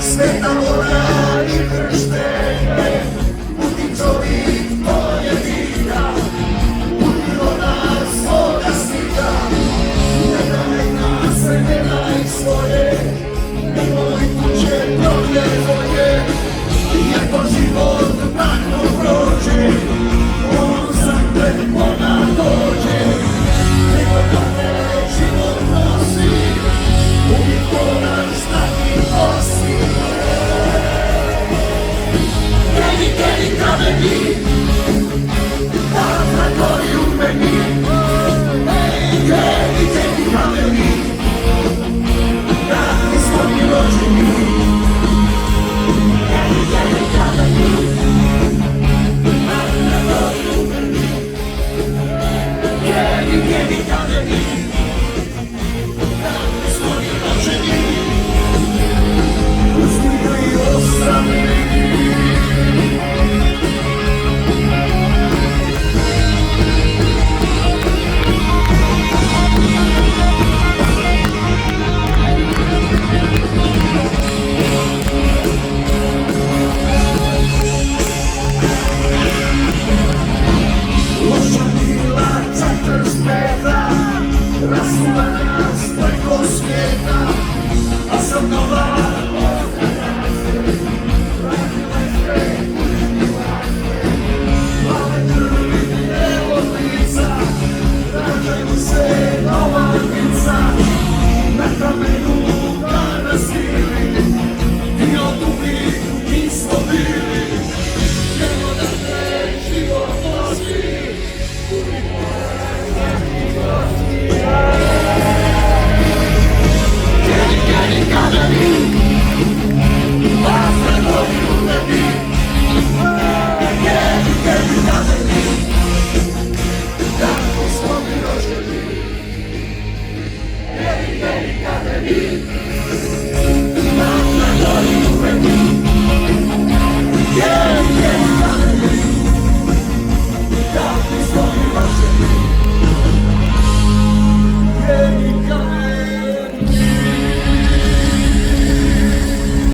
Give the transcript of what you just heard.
Sveta voda i krštenje, budi čovjek tvoje vida, budi roda svoga svita. Ne daj nas, ne daj svoje, nemoj tuđe proklje tvoje, iako život tako prođe, on sam pred ona dođe. Nego da ne život nosi, uvijek moraš znati osi. Kameni, tata gori u meni, geni kameni, da smo mi rođeni. Geni kameni, tata gori u meni, geni kameni, da smo mi rođeni. Uzmi i ostrani. Rasuva nas preko svijeta, a sam nova odgledate, radile se male krvi evo lica, rađaju se nova lica, na kamenu